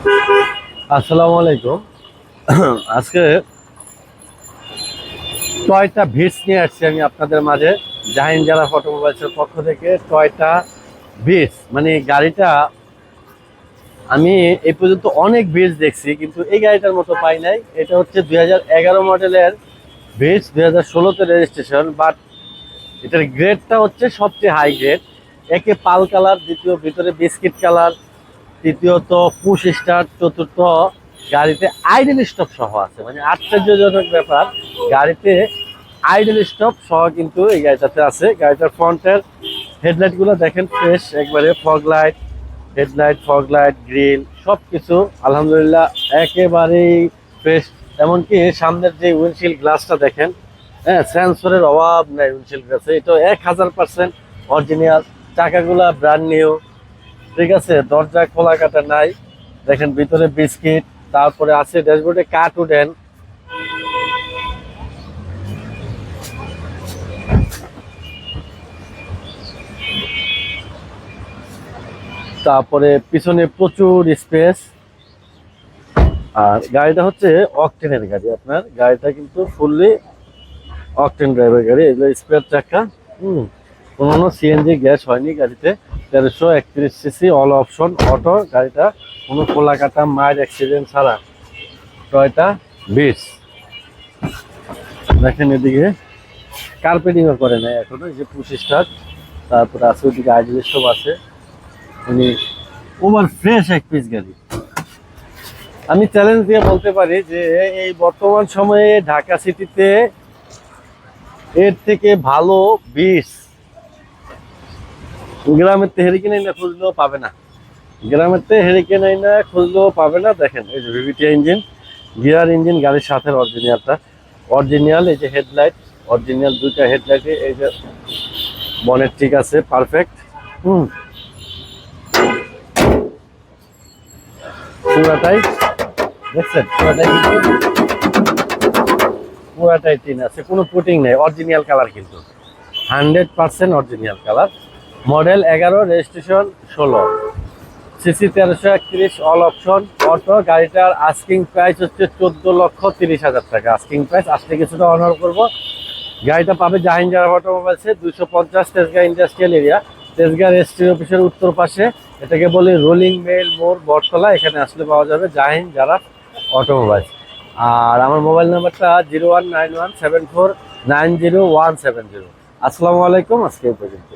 আসসালামু আলাইকুম। আজকে টয়টা ভিটস নিয়ে আসছি আমি আপনাদের মাঝে। জাহিন জারা অটোমোবাইলসের পক্ষ থেকে টয়টা ভিটস, মানে গাড়িটা আমি এই পর্যন্ত অনেক ভিটস দেখছি, কিন্তু এই গাড়িটার মতো পাই নাই। এটা হচ্ছে 2011 মডেলের ভিটস, 2016-তে রেজিস্ট্রেশন, বাট এটার গ্রেডটা হচ্ছে সবচেয়ে হাই গ্রেড। একে পাল কালার, দ্বিতীয় ভিতরে বিস্কিট কালার, তৃতীয়ত পুশ স্টার্ট, চতুর্থ গাড়িতে আইডেল স্টপ সহ আছে। মানে আশ্চর্যজনক ব্যাপার, গাড়িতে আইডেল স্টপ সহ কিন্তু এই গাড়িটাতে আছে। গাড়িটার ফ্রন্টের হেডলাইট গুলো দেখেন ফ্রেশ একবারে, fog light, headlight, fog light, grill সব কিছু আলহামদুলিল্লাহ একেবারেই ফ্রেশ। এমনকি সামনের যে উইন্ডশিল্ড গ্লাসটা দেখেন, হ্যাঁ, সেন্সরের অভাব নাই উইন্ডশিল্ড গ্লাসে, এটা 1000% অরিজিনাল। চাকাগুলা ব্র্যান্ড নিউ, ঠিক আছে, দরজা খোলা কাটা নাই। দেখেন ভিতরে বিস্কিট, তারপরে আছে ড্যাশবোর্ডে কার্টুডেন, তারপরে পিছনে প্রচুর স্পেস। আর গাড়িটা হচ্ছে অকটেনের গাড়ি, আপনার গাড়িটা কিন্তু ফুললি অকটেন ড্রাইভার গাড়ি। এগুলো স্পেয়ার চাকা, কোনো সিএনজি গ্যাস হয়নি গাড়িতে। 1331 সিসি, অল অপশন অটো গাড়িটা, কোনো খোলা কাটা মায়ের অ্যাক্সিডেন্ট ছাড়া টয়টা ভিটস। দেখেন এদিকে কার্পেটিংও করে নেয় এখনো, এই যে পুশ স্টার্ট, তারপরে আছে ওইদিকে আইডল স্টপ আছে। উনি ওভার ফ্রেশ এক পিস গাড়ি। আমি চ্যালেঞ্জ দিয়ে বলতে পারি যে এই বর্তমান সময়ে ঢাকা সিটিতে এর থেকে ভালো বিটস গ্রামের তে হেরিকেন না খুঁজলেও পাবে না। গ্রামের তে হেরিকেন না খুঁজলেও পাবে না। দেখেন এই যে ভিভিটি ইঞ্জিন, গিয়ার ইঞ্জিন, গাড়ির সাথে অরিজিনালটা অরিজিনাল। এই যে হেডলাইট অরিজিনাল, দুইটা হেডলাইটে এই যে বনেট ঠিক আছে, পারফেক্ট। পুরাটাই দেখছেন, পুরাটাই টিন আছে, কোনো পুটিং নেই, অরিজিনাল কালার কিন্তু 100% original colour. Model 11, registration 16, CC 1331, all option auto. গাড়িটার আস্কিং প্রাইস হচ্ছে 14,30,000 টাকা আস্কিং প্রাইস। আসলে কিছুটা অনার করবো। গাড়িটা পাবে জাহিন জারা অটোমোবাইলসে, 250 Tejgaon industrial area, Tejgaon registry অফিসের উত্তর পাশে। এটাকে বলি রোলিং মেল মোড়, বটতলা। এখানে আসলে পাওয়া যাবে জাহিন জারা অটোমোবাইলস। আর আমার মোবাইল নাম্বারটা 019174900170। আসসালামু আলাইকুম, আজকে এই পর্যন্ত।